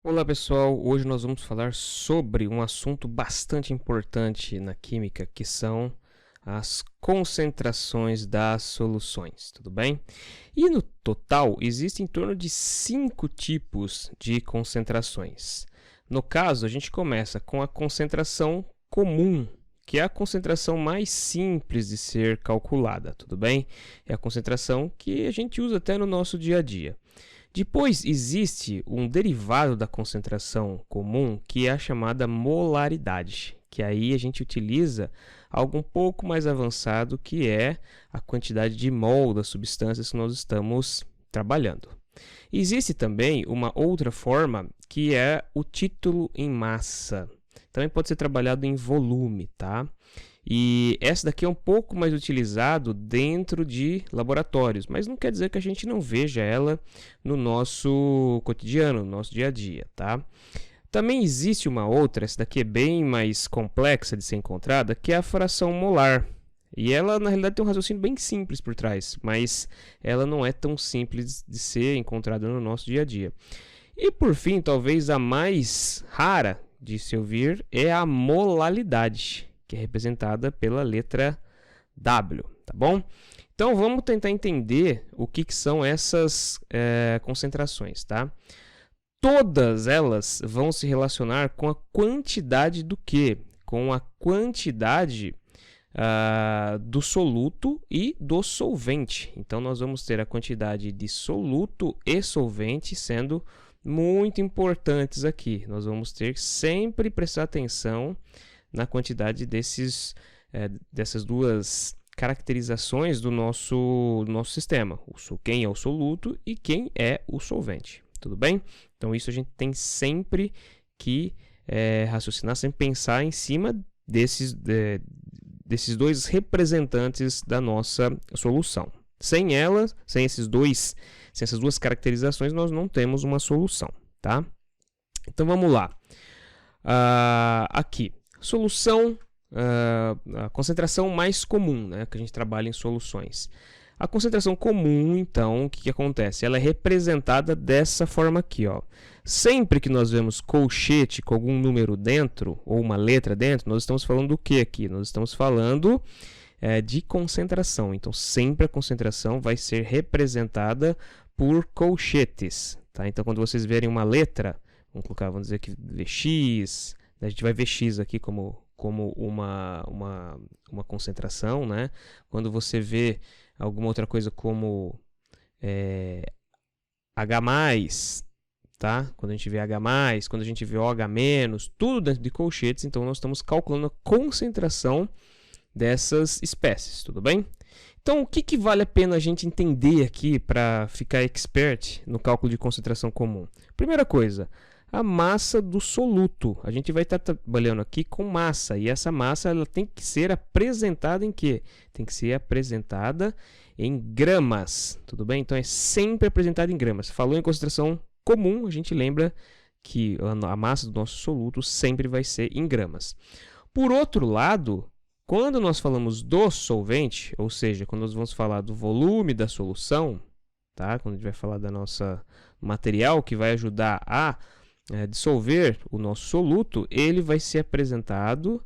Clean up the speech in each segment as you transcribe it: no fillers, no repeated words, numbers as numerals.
Olá pessoal, hoje nós vamos falar sobre um assunto bastante importante na química, que são as concentrações das soluções, tudo bem? E no total existem em torno de 5 tipos de concentrações. No caso, a gente começa com a concentração comum, que é a concentração mais simples de ser calculada, tudo bem? É a concentração que a gente usa até no nosso dia a dia. Depois existe um derivado da concentração comum que é a chamada molaridade, que aí a gente utiliza algo um pouco mais avançado, que é a quantidade de mol das substâncias que nós estamos trabalhando. Existe também uma outra forma, que é o título em massa. Também pode ser trabalhado em volume, tá? E essa daqui é um pouco mais utilizado dentro de laboratórios, mas não quer dizer que a gente não veja ela no nosso cotidiano, no nosso dia a dia, tá? Também existe uma outra, essa daqui é bem mais complexa de ser encontrada, que é a fração molar. E ela, na realidade, tem um raciocínio bem simples por trás, mas ela não é tão simples de ser encontrada no nosso dia a dia. E, por fim, talvez a mais rara de se ouvir é a molalidade, que é representada pela letra W, tá bom? Então vamos tentar entender o que são essas concentrações, tá? Todas elas vão se relacionar com a quantidade do quê? Com a quantidade do soluto e do solvente. Então nós vamos ter a quantidade de soluto e solvente sendo muito importantes aqui. Nós vamos ter que sempre prestar atenção na quantidade dessas duas caracterizações do nosso sistema. Quem é o soluto e quem é o solvente. Tudo bem? Então, isso a gente tem sempre que raciocinar, sempre pensar em cima desses dois representantes da nossa solução. Sem elas, sem essas duas caracterizações, nós não temos uma solução, tá? Então, vamos lá. Aqui. Solução, a concentração mais comum, né, que a gente trabalha em soluções. A concentração comum, então, o que acontece? Ela é representada dessa forma aqui, ó. Sempre que nós vemos colchete com algum número dentro, ou uma letra dentro, nós estamos falando do que aqui? Nós estamos falando de concentração. Então, sempre a concentração vai ser representada por colchetes, tá? Então, quando vocês verem uma letra, vamos dizer que Vx, a gente vai ver X aqui como uma concentração, né? Quando você vê alguma outra coisa como H+, tá? Quando a gente vê H+, quando a gente vê OH-, tudo dentro de colchetes, então nós estamos calculando a concentração dessas espécies, tudo bem? Então, o que vale a pena a gente entender aqui para ficar expert no cálculo de concentração comum? Primeira coisa, a massa do soluto. A gente vai estar trabalhando aqui com massa, e essa massa ela tem que ser apresentada em quê? Tem que ser apresentada em gramas, tudo bem? Então é sempre apresentada em gramas. Falou em concentração comum, a gente lembra que a massa do nosso soluto sempre vai ser em gramas. Por outro lado, quando nós falamos do solvente, ou seja, quando nós vamos falar do volume da solução, tá? Quando a gente vai falar da nossa material que vai ajudar a dissolver o nosso soluto, ele vai ser apresentado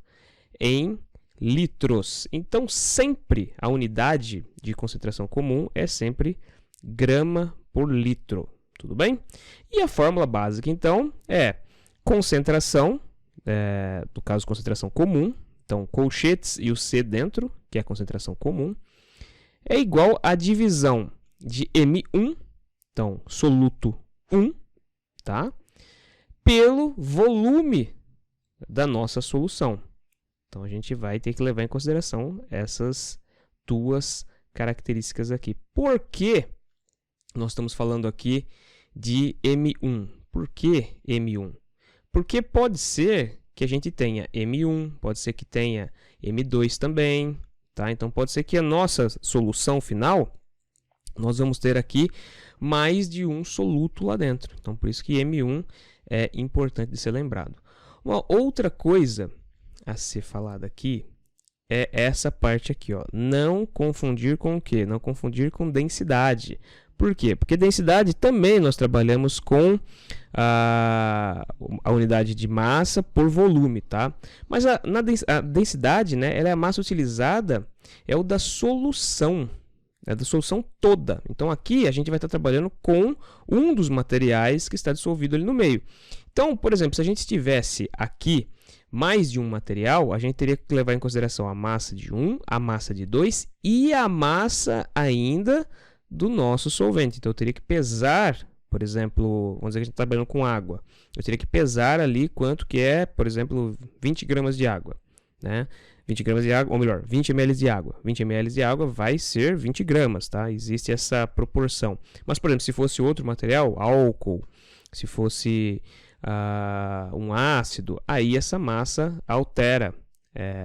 em litros. Então, sempre a unidade de concentração comum é sempre grama por litro. Tudo bem? E a fórmula básica, então, é concentração, no caso, concentração comum. Então, colchetes e o C dentro, que é a concentração comum, é igual à divisão de M1, então, soluto 1, tá? Pelo volume da nossa solução. Então, a gente vai ter que levar em consideração essas duas características aqui. Por que nós estamos falando aqui de M1? Por que M1? Porque pode ser que a gente tenha M1, pode ser que tenha M2 também, tá? Então, pode ser que a nossa solução final, nós vamos ter aqui mais de um soluto lá dentro. Então, por isso que M1 é importante de ser lembrado. Uma outra coisa a ser falada aqui é essa parte aqui, ó. Não confundir com o quê? Não confundir com densidade. Por quê? Porque densidade também nós trabalhamos com a unidade de massa por volume, tá? Mas a densidade, né, ela é a massa utilizada, é o da solução, é da solução toda. Então aqui a gente vai estar trabalhando com um dos materiais que está dissolvido ali no meio. Então, por exemplo, se a gente tivesse aqui mais de um material, a gente teria que levar em consideração a massa de um, a massa de 2 e a massa ainda do nosso solvente. Então eu teria que pesar, por exemplo, vamos dizer que a gente está trabalhando com água. Eu teria que pesar ali quanto que é, por exemplo, 20 gramas de água, né? 20 gramas de água, ou melhor, 20 ml de água. 20 ml de água vai ser 20 gramas, tá? Existe essa proporção. Mas, por exemplo, se fosse outro material, álcool, se fosse um ácido, aí essa massa altera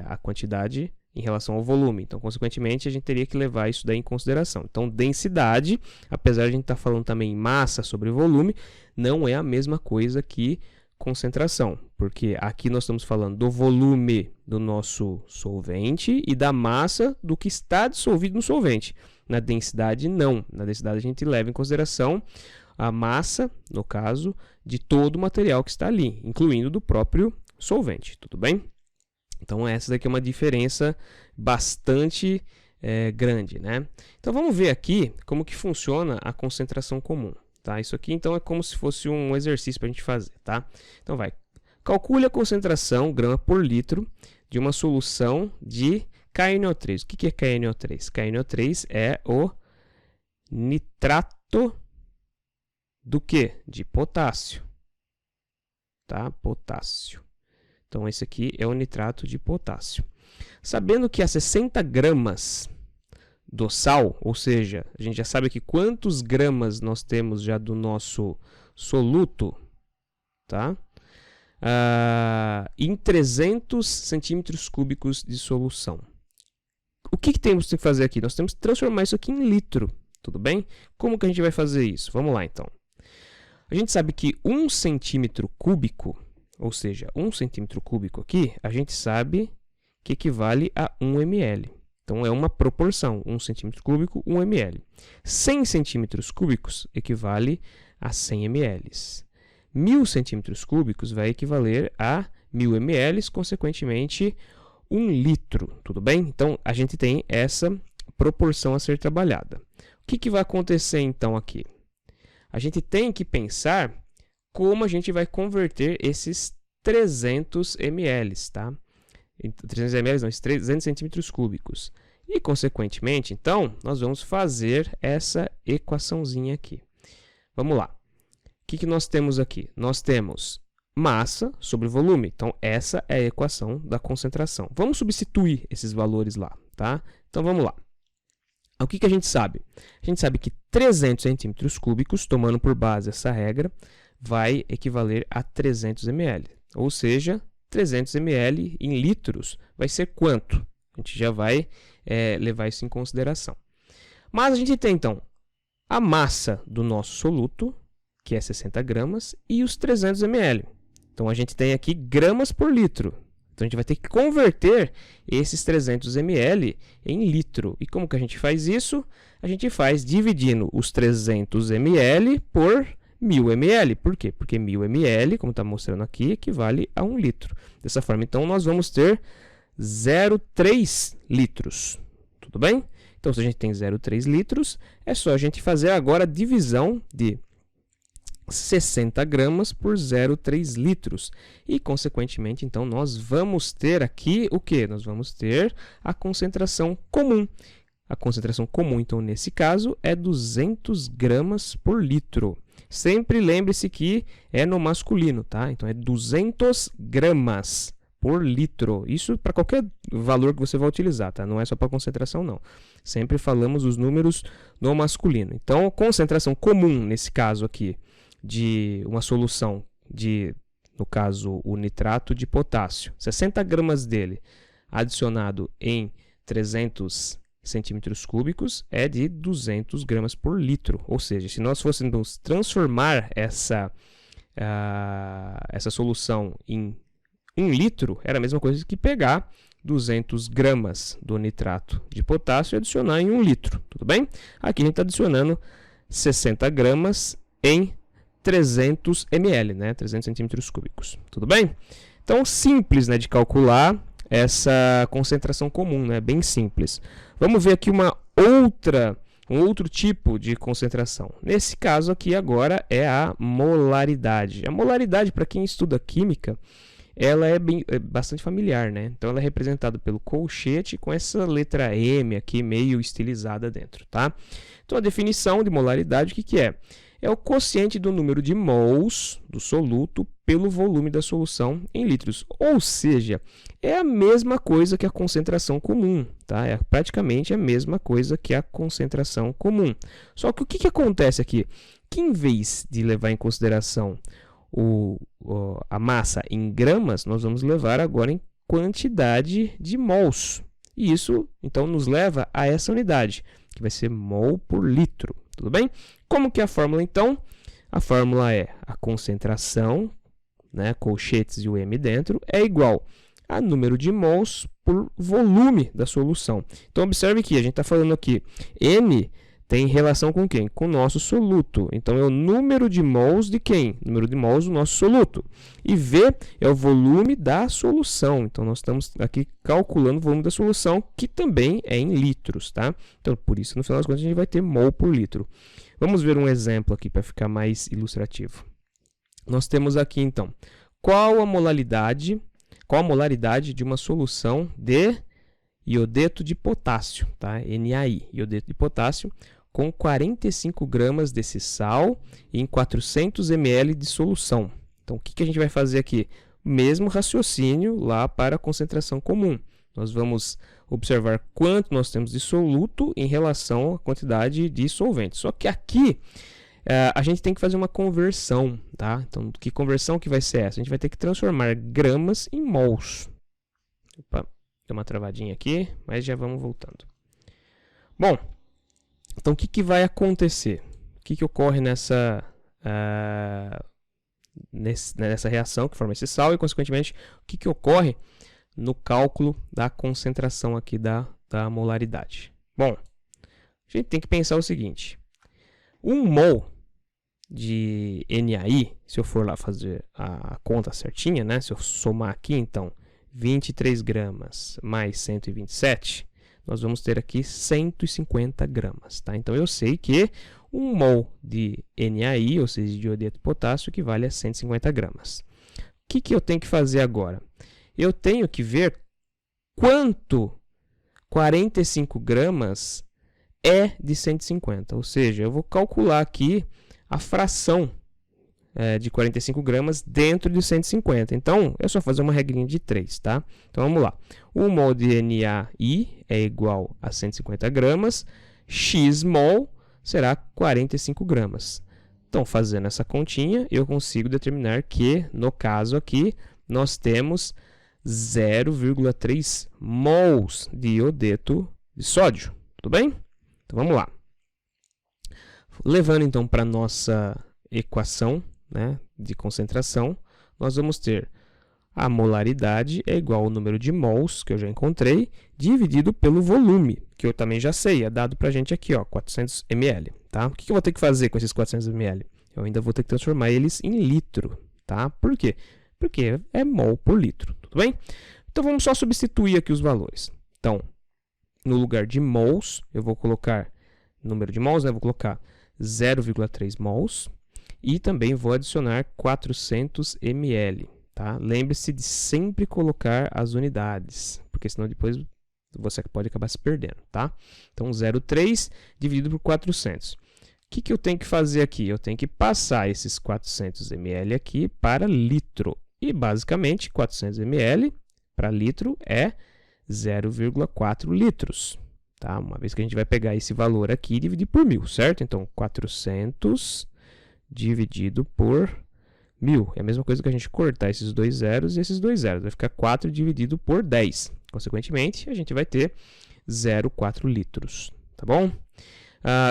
a quantidade em relação ao volume. Então, consequentemente, a gente teria que levar isso daí em consideração. Então, densidade, apesar de a gente estar falando também massa sobre volume, não é a mesma coisa que concentração, porque aqui nós estamos falando do volume do nosso solvente e da massa do que está dissolvido no solvente. Na densidade, não. Na densidade, a gente leva em consideração a massa, no caso, de todo o material que está ali, incluindo do próprio solvente, tudo bem? Então, essa daqui é uma diferença bastante grande, né? Então, vamos ver aqui como que funciona a concentração comum, tá? Isso aqui, então, é como se fosse um exercício para a gente fazer, tá? Então, calcule a concentração, grama por litro, de uma solução de KNO3. O que é KNO3? KNO3 é o nitrato do quê? De potássio, tá? Potássio. Então, esse aqui é o nitrato de potássio. Sabendo que a 60 gramas do sal, ou seja, a gente já sabe aqui quantos gramas nós temos já do nosso soluto, tá? Em 300 centímetros cúbicos de solução. O que temos que fazer aqui? Nós temos que transformar isso aqui em litro, tudo bem? Como que a gente vai fazer isso? Vamos lá, então. A gente sabe que 1 centímetro cúbico, ou seja, 1 centímetro cúbico aqui, a gente sabe que equivale a 1 ml. Então, é uma proporção, 1 centímetro cúbico, 1 ml. 100 centímetros cúbicos equivale a 100 ml. 1000 centímetros cúbicos vai equivaler a 1000 ml, consequentemente, 1 litro, tudo bem? Então, a gente tem essa proporção a ser trabalhada. O que vai acontecer, então, aqui? A gente tem que pensar como a gente vai converter esses 300 ml, tá? 300 ml não, esses 300 centímetros cúbicos. E, consequentemente, então, nós vamos fazer essa equaçãozinha aqui. Vamos lá. O que nós temos aqui? Nós temos massa sobre volume. Então, essa é a equação da concentração. Vamos substituir esses valores lá, tá? Então, vamos lá. O que a gente sabe? A gente sabe que 300 centímetros cúbicos, tomando por base essa regra, vai equivaler a 300 ml. Ou seja, 300 ml em litros vai ser quanto? A gente já vai levar isso em consideração. Mas a gente tem, então, a massa do nosso soluto, que é 60 gramas, e os 300 ml. Então, a gente tem aqui gramas por litro. Então, a gente vai ter que converter esses 300 ml em litro. E como que a gente faz isso? A gente faz dividindo os 300 ml por 1000 ml. Por quê? Porque 1000 ml, como está mostrando aqui, equivale a 1 litro. Dessa forma, então, nós vamos ter 0,3 litros. Tudo bem? Então, se a gente tem 0,3 litros, é só a gente fazer agora a divisão de 60 gramas por 0,3 litros. E, consequentemente, então, nós vamos ter aqui o quê? Nós vamos ter a concentração comum. A concentração comum, então, nesse caso, é 200 gramas por litro. Sempre lembre-se que é no masculino, tá? Então, é 200 gramas por litro. Isso para qualquer valor que você vai utilizar, tá? Não é só para concentração, não. Sempre falamos os números no masculino. Então, concentração comum, nesse caso aqui, de uma solução de, no caso, o nitrato de potássio, 60 gramas dele adicionado em 300 centímetros cúbicos é de 200 gramas por litro. Ou seja, se nós fôssemos transformar essa solução em 1 litro, era a mesma coisa que pegar 200 gramas do nitrato de potássio e adicionar em 1 litro, tudo bem? Aqui a gente está adicionando 60 gramas em 300 ml, né? 300 centímetros cúbicos. Tudo bem? Então, simples, né, de calcular essa concentração comum, né? Bem simples. Vamos ver aqui um outro tipo de concentração. Nesse caso aqui agora é a molaridade. A molaridade, para quem estuda química, ela é bastante familiar, né? Então ela é representada pelo colchete com essa letra M aqui meio estilizada dentro, tá? Então a definição de molaridade, o que é? É o quociente do número de mols do soluto pelo volume da solução em litros. Ou seja, é a mesma coisa que a concentração comum, tá? É praticamente a mesma coisa que a concentração comum. Só que o que acontece aqui? Que em vez de levar em consideração a massa em gramas, nós vamos levar agora em quantidade de mols. E isso, então, nos leva a essa unidade, que vai ser mol por litro. Tudo bem? Como que é a fórmula, então? A fórmula é a concentração, né, colchetes e o M dentro, é igual a número de mols por volume da solução. Então, observe que a gente está falando aqui, M tem relação com quem? Com o nosso soluto. Então, é o número de mols de quem? Número de mols do nosso soluto. E V é o volume da solução. Então, nós estamos aqui calculando o volume da solução, que também é em litros, tá? Então, por isso, no final das contas, a gente vai ter mol por litro. Vamos ver um exemplo aqui para ficar mais ilustrativo. Nós temos aqui, então, qual a molaridade de uma solução de iodeto de potássio, tá? NaI, iodeto de potássio, com 45 gramas desse sal em 400 ml de solução. Então, o que a gente vai fazer aqui? Mesmo raciocínio lá para a concentração comum. Nós vamos observar quanto nós temos de soluto em relação à quantidade de solvente. Só que aqui a gente tem que fazer uma conversão, tá? Então, que conversão que vai ser essa? A gente vai ter que transformar gramas em mols. Opa, deu uma travadinha aqui, mas já vamos voltando. Bom, então o que vai acontecer? O que ocorre nessa reação que forma esse sal e, consequentemente, o que ocorre no cálculo da concentração aqui da molaridade? Bom, a gente tem que pensar o seguinte: 1 mol de NaI, se eu for lá fazer a conta certinha, né? Se eu somar aqui, então, 23 gramas mais 127, nós vamos ter aqui 150 gramas, tá? Então, eu sei que 1 mol de NaI, ou seja, de iodeto de potássio, equivale a 150 gramas. O que eu tenho que fazer agora? Eu tenho que ver quanto 45 gramas é de 150, ou seja, eu vou calcular aqui a fração de 45 gramas dentro de 150. Então, é só fazer uma regrinha de 3, tá? Então, vamos lá. 1 mol de NaI é igual a 150 gramas, x mol será 45 gramas. Então, fazendo essa continha, eu consigo determinar que, no caso aqui, nós temos 0,3 mols de iodeto de sódio. Tudo bem? Então, vamos lá. Levando, então, para a nossa equação, né, de concentração, nós vamos ter a molaridade é igual ao número de mols, que eu já encontrei, dividido pelo volume, que eu também já sei, é dado para a gente aqui, ó, 400 ml. Tá? O que eu vou ter que fazer com esses 400 ml? Eu ainda vou ter que transformar eles em litro. Tá? Por quê? Porque é mol por litro. Tudo bem? Então, vamos só substituir aqui os valores. Então, no lugar de mols, eu vou colocar número de mols, né? Vou colocar 0,3 mols. E também vou adicionar 400 ml, tá? Lembre-se de sempre colocar as unidades, porque senão depois você pode acabar se perdendo, tá? Então, 0,3 dividido por 400. O que eu tenho que fazer aqui? Eu tenho que passar esses 400 ml aqui para litro. E, basicamente, 400 ml para litro é 0,4 litros. Tá? Uma vez que a gente vai pegar esse valor aqui e dividir por 1000, certo? Então, 400 dividido por 1000. É a mesma coisa que a gente cortar esses dois zeros e esses dois zeros. Vai ficar 4 dividido por 10. Consequentemente, a gente vai ter 0,4 litros. Tá bom?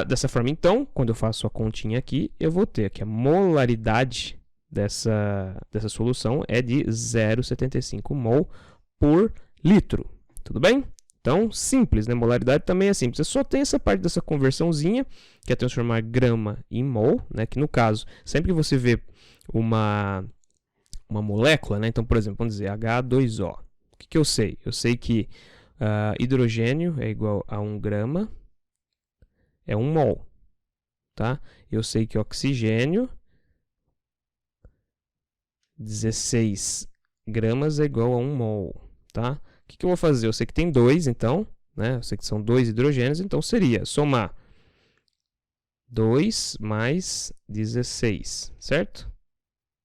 Dessa forma, então, quando eu faço a continha aqui, eu vou ter que a molaridade dessa solução é de 0,75 mol por litro. Tudo bem? Então, simples, né? Molaridade também é simples. Você só tem essa parte dessa conversãozinha, que é transformar grama em mol, né? Que no caso, sempre que você vê uma molécula, né? Então, por exemplo, vamos dizer H2O. O que eu sei? Eu sei que hidrogênio é igual a 1 grama, é 1 mol, tá? Eu sei que oxigênio, 16 gramas é igual a 1 mol, tá? O que eu vou fazer? Eu sei que tem 2, então, né? Eu sei que são 2 hidrogênios, então seria somar 2 mais 16, certo?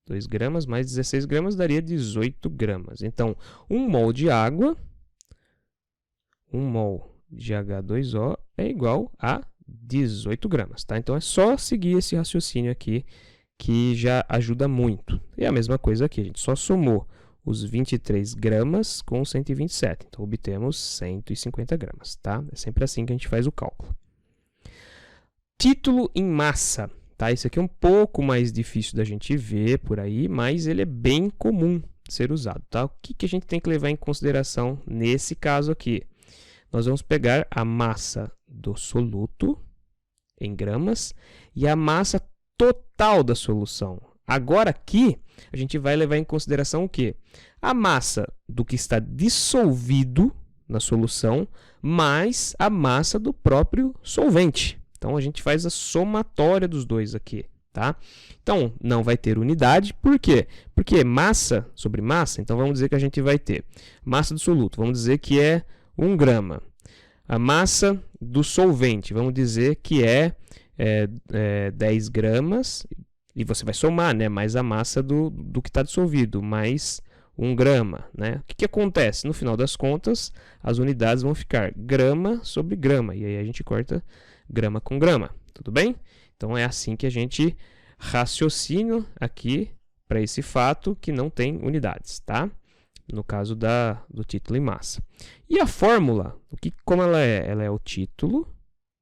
2 gramas mais 16 gramas daria 18 gramas. Então, 1 mol de água, 1 mol de H2O é igual a 18 gramas, tá? Então, é só seguir esse raciocínio aqui, que já ajuda muito. E a mesma coisa aqui, a gente só somou os 23 gramas com 127. Então, obtemos 150 gramas, tá? É sempre assim que a gente faz o cálculo. Título em massa, tá? Esse aqui é um pouco mais difícil da gente ver por aí, mas ele é bem comum de ser usado, tá? O que a gente tem que levar em consideração nesse caso aqui? Nós vamos pegar a massa do soluto em gramas e a massa total da solução. Agora aqui, a gente vai levar em consideração o quê? A massa do que está dissolvido na solução, mais a massa do próprio solvente. Então, a gente faz a somatória dos dois aqui, tá? Então, não vai ter unidade, por quê? Porque massa sobre massa, então vamos dizer que a gente vai ter massa do soluto, vamos dizer que é 1 grama. A massa do solvente, vamos dizer que é 10 gramas, e você vai somar, né, mais a massa do que está dissolvido, mais 1 grama. Né? O que acontece? No final das contas, as unidades vão ficar grama sobre grama, e aí a gente corta grama com grama, tudo bem? Então, é assim que a gente raciocina aqui para esse fato que não tem unidades, tá? No caso do título em massa. E a fórmula, como ela é? Ela é o título,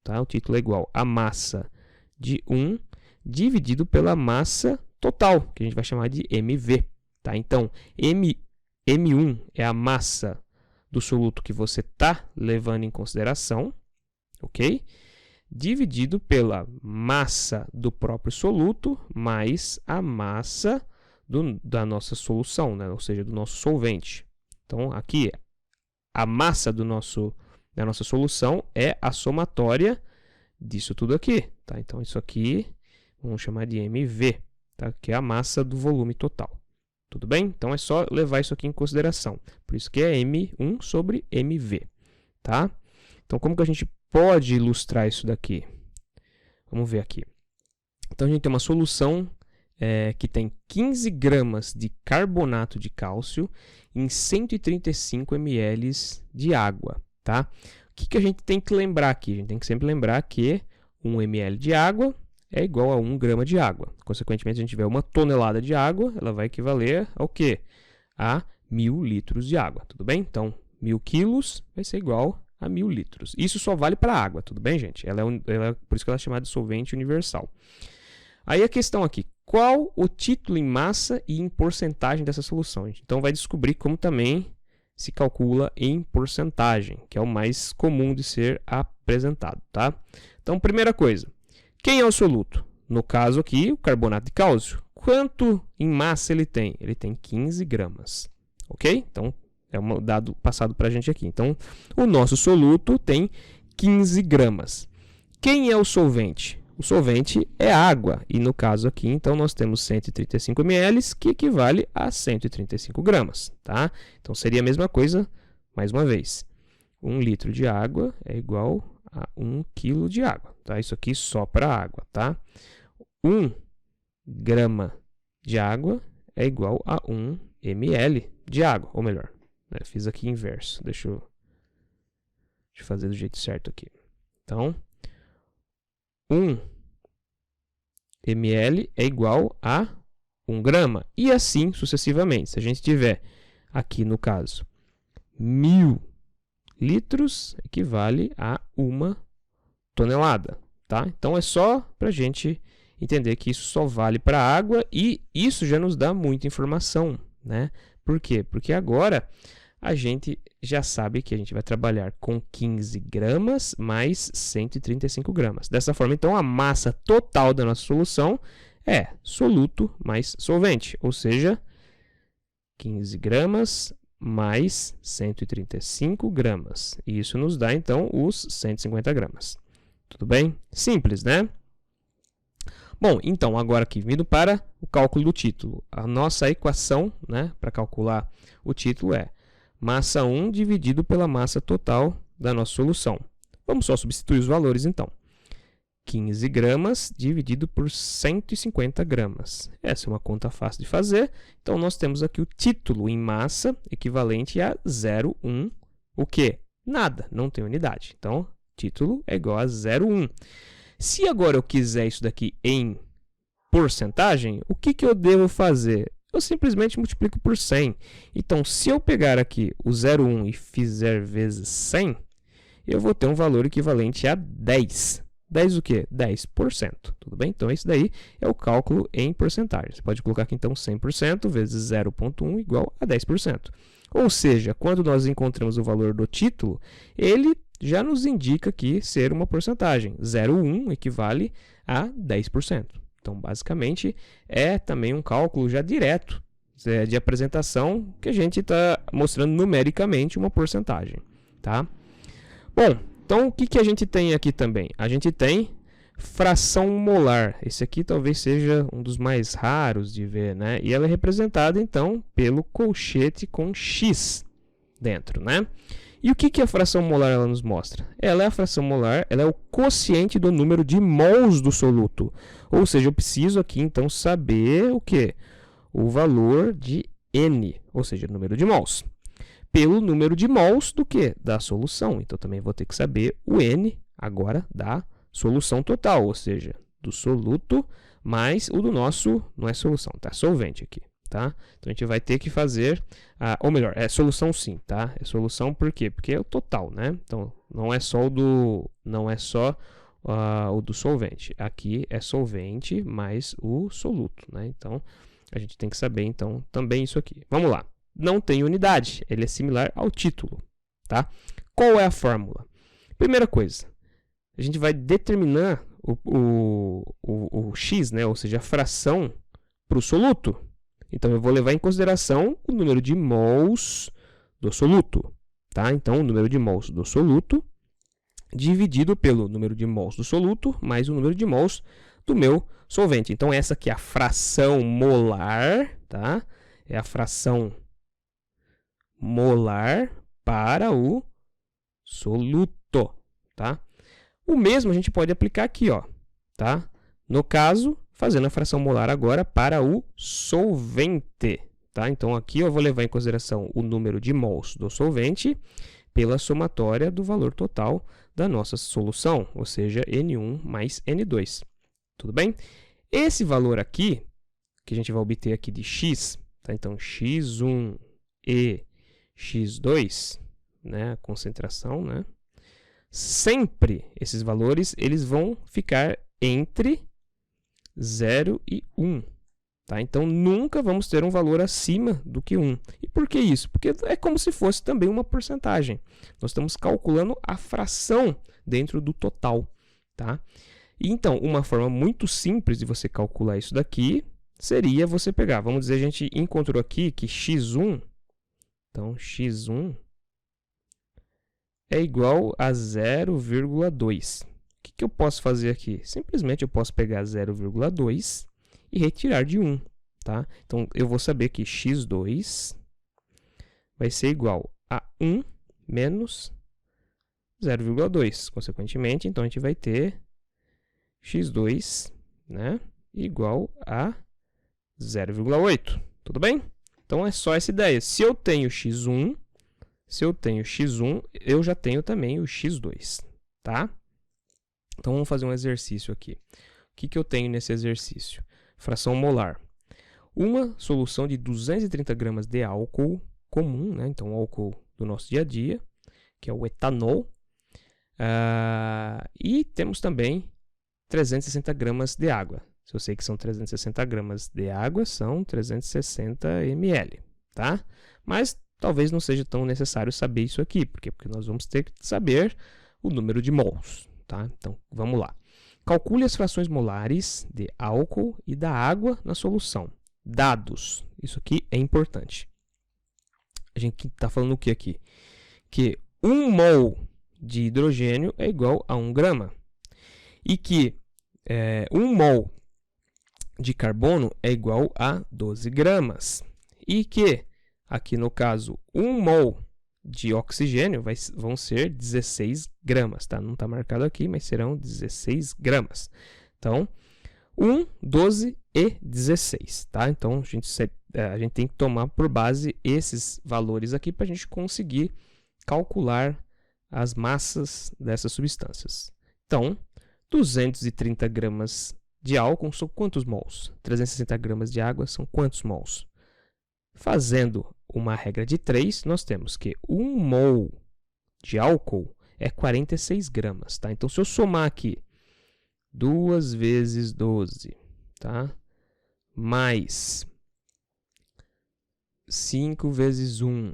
tá? O título é igual a massa de 1 dividido pela massa total, que a gente vai chamar de MV. Tá? Então, M1 é a massa do soluto que você está levando em consideração, ok? Dividido pela massa do próprio soluto mais a massa da nossa solução, né? Ou seja, do nosso solvente. Então, aqui, a massa da nossa solução é a somatória disso tudo aqui. Tá? Então, isso aqui vamos chamar de MV, tá? Que é a massa do volume total. Tudo bem? Então, é só levar isso aqui em consideração. Por isso que é M1 sobre MV. Tá? Então, como que a gente pode ilustrar isso daqui? Vamos ver aqui. Então, a gente tem uma solução que tem 15 gramas de carbonato de cálcio em 135 ml de água. Tá? O que a gente tem que lembrar aqui? A gente tem que sempre lembrar que 1 ml de água é igual a 1 grama de água. Consequentemente, se a gente tiver 1 tonelada de água, ela vai equivaler ao quê? A 1.000 litros de água, tudo bem? Então, 1.000 quilos vai ser igual a 1.000 litros. Isso só vale para a água, tudo bem, gente? Por isso que ela é chamada de solvente universal. Aí a questão aqui, qual o título em massa e em porcentagem dessa solução? Então, vai descobrir como também se calcula em porcentagem, que é o mais comum de ser apresentado, tá? Então, primeira coisa, quem é o soluto? No caso aqui, o carbonato de cálcio. Quanto em massa ele tem? Ele tem 15 gramas, ok? Então, é um dado passado para a gente aqui. Então, o nosso soluto tem 15 gramas. Quem é o solvente? O solvente é água. E no caso aqui, então, nós temos 135 ml, que equivale a 135 gramas. Tá? Então, seria a mesma coisa, mais uma vez. 1 litro de água é igual a 1 quilo de água. Tá? Isso aqui só para água. Tá? 1 grama de água é igual a 1 ml de água. Ou melhor, fiz aqui inverso. Deixa eu fazer do jeito certo aqui. Então, 1 ml é igual a 1 grama. E assim sucessivamente. Se a gente tiver aqui, no caso, 1.000 litros, equivale a 1 tonelada. Tá? Então, é só para a gente entender que isso só vale para a água e isso já nos dá muita informação. Né? Por quê? Porque agora a gente já sabe que a gente vai trabalhar com 15 gramas mais 135 gramas. Dessa forma, então, a massa total da nossa solução é soluto mais solvente, ou seja, 15 gramas mais 135 gramas. E isso nos dá, então, os 150 gramas. Tudo bem? Simples, né? Bom, então, agora aqui, vindo para o cálculo do título. A nossa equação, né, para calcular o título é massa 1 dividido pela massa total da nossa solução. Vamos só substituir os valores, então. 15 gramas dividido por 150 gramas. Essa é uma conta fácil de fazer. Então, nós temos aqui o título em massa equivalente a 0,1. O quê? Nada, não tem unidade. Então, título é igual a 0,1. Se agora eu quiser isso daqui em porcentagem, o que eu devo fazer? Eu simplesmente multiplico por 100. Então, se eu pegar aqui o 0,1 e fizer vezes 100, eu vou ter um valor equivalente a 10. 10 o quê? 10%. Tudo bem? Então, esse daí é o cálculo em porcentagem. Você pode colocar aqui, então, 100% vezes 0,1 igual a 10%. Ou seja, quando nós encontramos o valor do título, ele já nos indica aqui ser uma porcentagem. 0,1 equivale a 10%. Então, basicamente, é também um cálculo já direto de apresentação que a gente está mostrando numericamente uma porcentagem. Tá? Bom, então o que a gente tem aqui também? A gente tem fração molar. Esse aqui talvez seja um dos mais raros de ver, né? E ela é representada, então, pelo colchete com X dentro, né? E o que a fração molar ela nos mostra? Ela é a fração molar, ela é o quociente do número de mols do soluto. Ou seja, eu preciso aqui, então, saber o quê? O valor de N, ou seja, o número de mols. Pelo número de mols do quê? Da solução. Então, também vou ter que saber o N, agora, da solução total, ou seja, do soluto mais o do nosso, não é solução, tá? Solvente aqui. Tá? Então, a gente vai ter que fazer, ou melhor, é solução sim, tá? É solução por quê? Porque é o total, né? Então, não é só o do solvente. Aqui é solvente mais o soluto, né? Então, a gente tem que saber, então, também isso aqui. Vamos lá. Não tem unidade, ele é similar ao título, tá? Qual é a fórmula? Primeira coisa, a gente vai determinar o X, né? Ou seja, a fração para o soluto. Então, eu vou levar em consideração o número de mols do soluto. Tá? Então, o número de mols do soluto dividido pelo número de mols do soluto mais o número de mols do meu solvente. Então, essa aqui é a fração molar. Tá? É a fração molar para o soluto. Tá? O mesmo a gente pode aplicar aqui. Ó, tá? No caso, fazendo a fração molar agora para o solvente. Tá? Então, aqui eu vou levar em consideração o número de mols do solvente pela somatória do valor total da nossa solução, ou seja, N1 mais N2. Tudo bem? Esse valor aqui, que a gente vai obter aqui de X, tá? Então, X1 e X2, né? A concentração, né? Sempre esses valores eles vão ficar entre 0 e 1. Tá? Então, nunca vamos ter um valor acima do que 1. E por que isso? Porque é como se fosse também uma porcentagem. Nós estamos calculando a fração dentro do total. Tá? E, então, uma forma muito simples de você calcular isso daqui seria você pegar, vamos dizer, a gente encontrou aqui que x1, então, x1 é igual a 0,2. O que eu posso fazer aqui? Simplesmente eu posso pegar 0,2 e retirar de 1. Tá? Então, eu vou saber que x2 vai ser igual a 1 menos 0,2. Consequentemente, então, a gente vai ter x2, né, igual a 0,8. Tudo bem? Então, é só essa ideia. Se eu tenho x1, eu já tenho também o x2. Tá? Então, vamos fazer um exercício aqui. O que eu tenho nesse exercício? Fração molar. Uma solução de 230 gramas de álcool comum, né? Então, álcool do nosso dia a dia, que é o etanol. E temos também 360 gramas de água. Se eu sei que são 360 gramas de água, são 360 ml. Tá? Mas talvez não seja tão necessário saber isso aqui. Por quê? Porque nós vamos ter que saber o número de mols, tá? Então, vamos lá. Calcule as frações molares de álcool e da água na solução. Dados. Isso aqui é importante. A gente está falando o que aqui? Que 1 mol de hidrogênio é igual a 1 grama. E que 1 mol de carbono é igual a 12 gramas. E que, aqui no caso, 1 mol de oxigênio vão ser 16 gramas. Tá? Não está marcado aqui, mas serão 16 gramas. Então, 1, 12 e 16. Tá? Então, a gente tem que tomar por base esses valores aqui para a gente conseguir calcular as massas dessas substâncias. Então, 230 gramas de álcool são quantos mols? 360 gramas de água são quantos mols? Fazendo uma regra de 3, nós temos que 1 mol de álcool é 46 gramas. Tá? Então, se eu somar aqui 2 vezes 12, tá? Mais 5 vezes 1,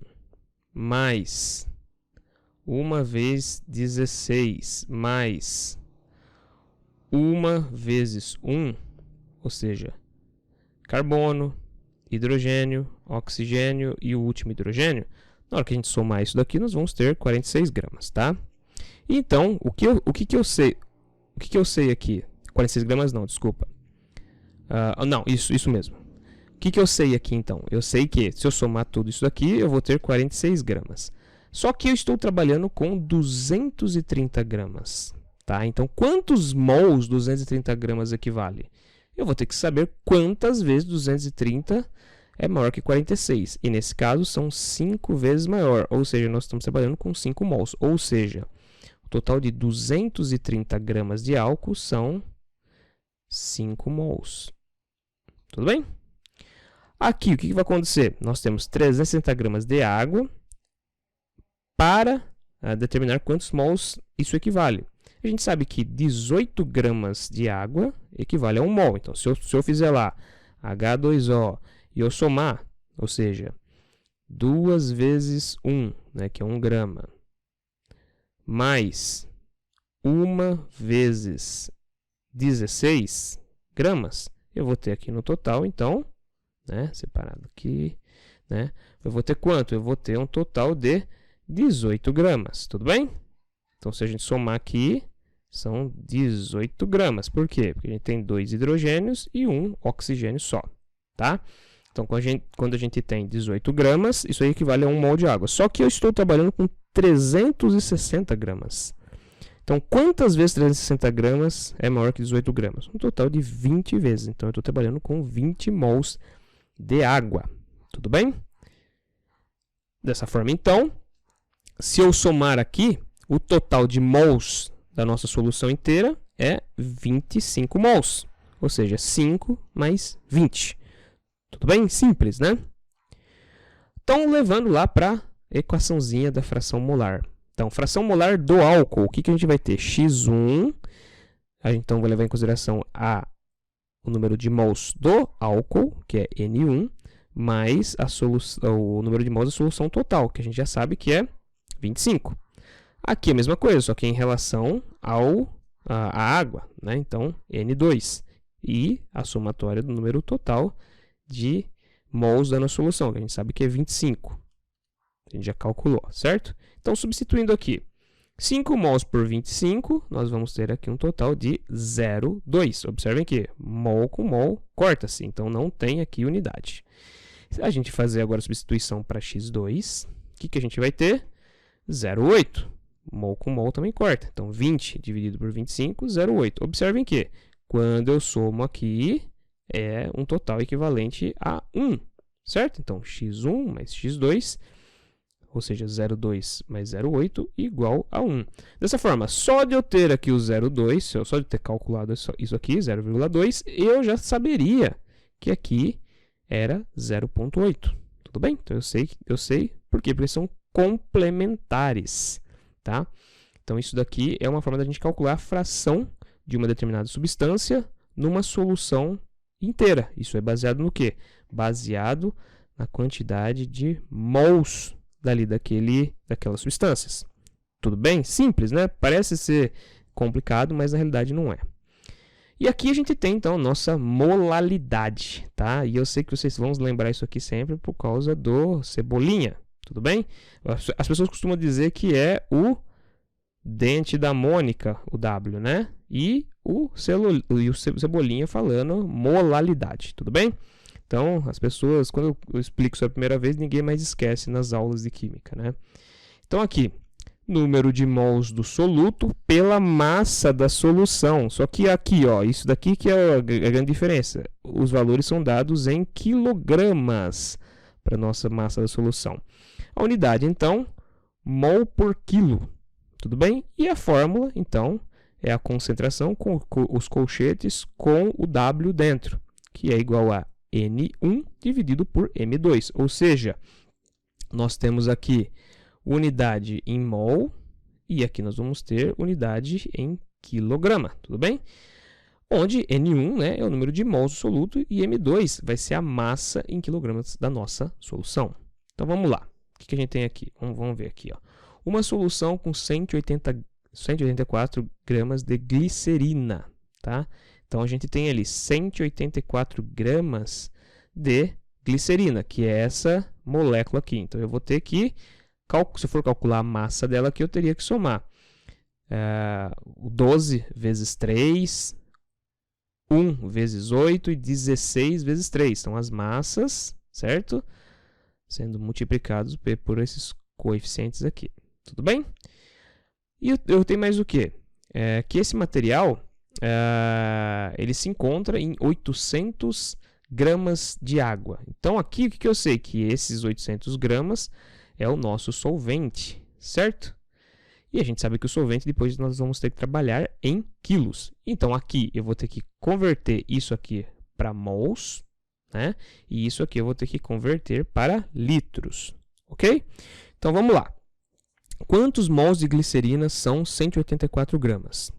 mais 1 vezes 16, mais 1 vezes 1, ou seja, carbono, hidrogênio, oxigênio e o último hidrogênio. Na hora que a gente somar isso daqui, nós vamos ter 46 gramas, tá? Então, o que eu sei? O que eu sei aqui? 46 gramas não, desculpa. Não, isso mesmo. O que eu sei aqui, então? Eu sei que, se eu somar tudo isso daqui, eu vou ter 46 gramas. Só que eu estou trabalhando com 230 gramas. Tá? Então, quantos mols 230 gramas equivale? Eu vou ter que saber quantas vezes 230 é maior que 46. E, nesse caso, são 5 vezes maior. Ou seja, nós estamos trabalhando com 5 mols. Ou seja, o total de 230 gramas de álcool são 5 mols. Tudo bem? Aqui, o que vai acontecer? Nós temos 360 gramas de água para determinar quantos mols isso equivale. A gente sabe que 18 gramas de água equivale a 1 mol. Então, se eu fizer lá H2O e eu somar, ou seja, 2 vezes 1, né, que é 1 grama, mais 1 vezes 16 gramas, eu vou ter aqui no total, então, né, separado aqui, né, eu vou ter quanto? Eu vou ter um total de 18 gramas, tudo bem? Então, se a gente somar aqui, são 18 gramas. Por quê? Porque a gente tem 2 hidrogênios e 1 oxigênio só, tá? Então, quando a gente tem 18 gramas, isso aí equivale a 1 mol de água. Só que eu estou trabalhando com 360 gramas. Então, quantas vezes 360 gramas é maior que 18 gramas? Um total de 20 vezes. Então, eu estou trabalhando com 20 mols de água. Tudo bem? Dessa forma, então, se eu somar aqui, o total de mols da nossa solução inteira é 25 mols. Ou seja, 5 mais 20. Tudo bem? Simples, né? Então, levando lá para a equaçãozinha da fração molar. Então, fração molar do álcool, o que a gente vai ter? X1, a gente então vai levar em consideração o número de mols do álcool, que é N1, mais o número de mols da solução total, que a gente já sabe que é 25. Aqui é a mesma coisa, só que em relação à água, né? Então, N2. E a somatória do número total de mols da nossa solução, que a gente sabe que é 25. A gente já calculou, certo? Então, substituindo aqui 5 mols por 25, nós vamos ter aqui um total de 0,2. Observem que mol com mol corta-se, então não tem aqui unidade. Se a gente fazer agora a substituição para x2, o que a gente vai ter? 0,8. Mol com mol também corta. Então, 20 dividido por 25, 0,8. Observem que, quando eu somo aqui, é um total equivalente a 1, certo? Então, x1 mais x2, ou seja, 0,2 mais 0,8, igual a 1. Dessa forma, só de eu ter aqui o 0,2, só de ter calculado isso aqui, 0,2, eu já saberia que aqui era 0,8. Tudo bem? Então, eu sei por quê? Porque são complementares. Tá? Então, isso daqui é uma forma da gente calcular a fração de uma determinada substância numa solução inteira. Isso é baseado no quê? Baseado a quantidade de mols daquelas substâncias. Tudo bem? Simples, né? Parece ser complicado, mas na realidade não é. E aqui a gente tem, então, nossa molalidade, tá? E eu sei que vocês vão lembrar isso aqui sempre por causa do Cebolinha, tudo bem? As pessoas costumam dizer que é o dente da Mônica, o W, né? E o Cebolinha falando molalidade, tudo bem? Então, as pessoas, quando eu explico isso a primeira vez, ninguém mais esquece nas aulas de química, né? Então, aqui, número de mols do soluto pela massa da solução. Só que aqui, ó, isso daqui que é a grande diferença. Os valores são dados em quilogramas para a nossa massa da solução. A unidade, então, mol por quilo. Tudo bem? E a fórmula, então, é a concentração com os colchetes com o W dentro, que é igual a N1 dividido por M2. Ou seja, nós temos aqui unidade em mol e aqui nós vamos ter unidade em quilograma, tudo bem? Onde N1, né, é o número de mols do soluto e M2 vai ser a massa em quilogramas da nossa solução. Então vamos lá, o que a gente tem aqui? Vamos ver aqui, ó. Uma solução com 184 gramas de glicerina, tá? Então a gente tem ali 184 gramas de glicerina, que é essa molécula aqui. Então eu vou ter que, se eu for calcular a massa dela aqui, eu teria que somar 12 vezes 3, 1 vezes 8 e 16 vezes 3. São as massas, certo? Sendo multiplicados por esses coeficientes aqui. Tudo bem? E eu tenho mais o quê? Que esse material ele se encontra em 800 gramas de água. Então aqui o que eu sei? Que esses 800 gramas é o nosso solvente, certo? E a gente sabe que o solvente depois nós vamos ter que trabalhar em quilos. Então aqui eu vou ter que converter isso aqui para mols, né? E isso aqui eu vou ter que converter para litros, ok? Então vamos lá. Quantos mols de glicerina são 184 gramas?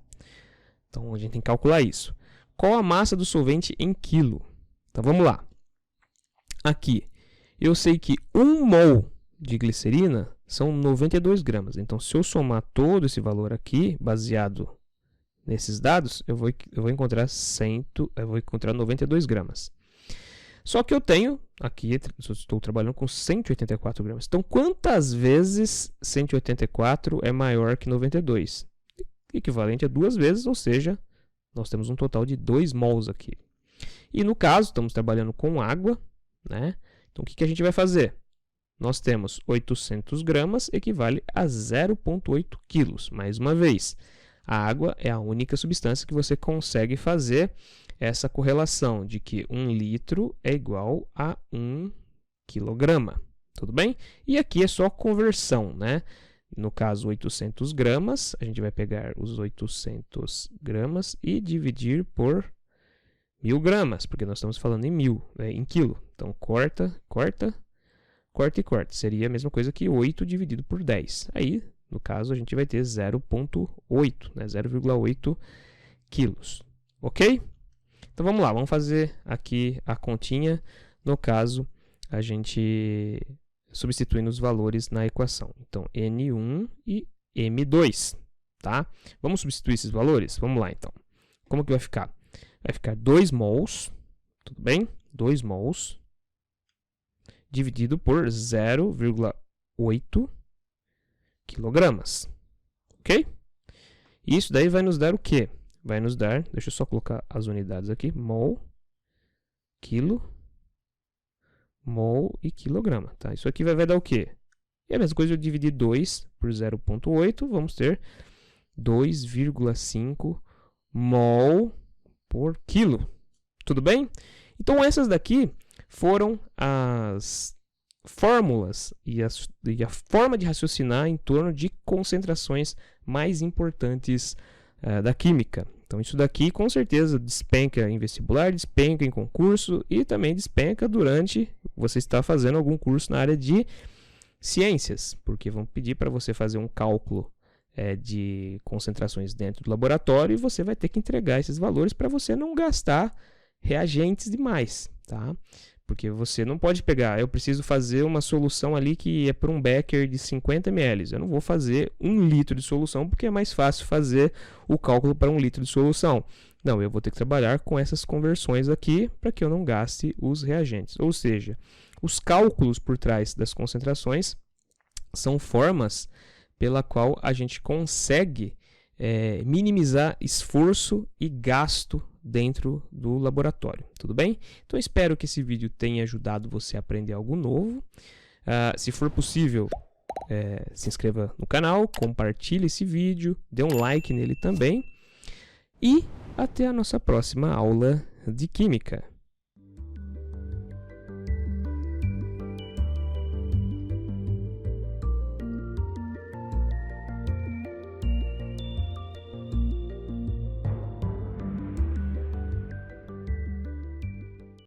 Então a gente tem que calcular isso. Qual a massa do solvente em quilo? Então vamos lá. Aqui eu sei que 1 mol de glicerina são 92 gramas. Então, se eu somar todo esse valor aqui, baseado nesses dados, eu vou encontrar 92 gramas. Só que eu tenho, aqui estou trabalhando com 184 gramas. Então, quantas vezes 184 é maior que 92? Equivalente a 2 vezes, ou seja, nós temos um total de 2 mols aqui. E no caso, estamos trabalhando com água, né? Então, o que a gente vai fazer? Nós temos 800 gramas, equivale a 0,8 quilos. Mais uma vez, a água é a única substância que você consegue fazer essa correlação de que 1 litro é igual a 1 quilograma. Tudo bem? E aqui é só conversão, né? No caso, 800 gramas, a gente vai pegar os 800 gramas e dividir por 1000 gramas, porque nós estamos falando em 1000, né? Em quilo. Então, corta. Seria a mesma coisa que 8 dividido por 10. Aí, no caso, a gente vai ter 0,8, né? 0,8 quilos. Ok? Então, vamos lá. Vamos fazer aqui a continha. No caso, a gente substituindo os valores na equação. Então, N1 e M2. Tá? Vamos substituir esses valores? Vamos lá, então. Como que vai ficar? Vai ficar 2 mols, tudo bem? 2 mols dividido por 0,8 quilogramas, ok? Isso daí vai nos dar o quê? Vai nos dar, deixa eu só colocar as unidades aqui, mol, quilo, mol e quilograma, tá? Isso aqui vai dar o quê? É a mesma coisa, eu dividir 2 por 0,8, vamos ter 2,5 mol por quilo, tudo bem? Então essas daqui foram as fórmulas e a forma de raciocinar em torno de concentrações mais importantes da química. Então isso daqui com certeza despenca em vestibular, despenca em concurso e também despenca durante você estar fazendo algum curso na área de ciências, porque vão pedir para você fazer um cálculo de concentrações dentro do laboratório e você vai ter que entregar esses valores para você não gastar reagentes demais, tá? Porque você não pode pegar, eu preciso fazer uma solução ali que é para um becker de 50 ml. Eu não vou fazer 1 litro de solução, porque é mais fácil fazer o cálculo para 1 litro de solução. Não, eu vou ter que trabalhar com essas conversões aqui para que eu não gaste os reagentes. Ou seja, os cálculos por trás das concentrações são formas pela qual a gente consegue minimizar esforço e gasto dentro do laboratório, tudo bem? Então espero que esse vídeo tenha ajudado você a aprender algo novo. Se for possível, se inscreva no canal, compartilhe esse vídeo, dê um like nele também e até a nossa próxima aula de Química.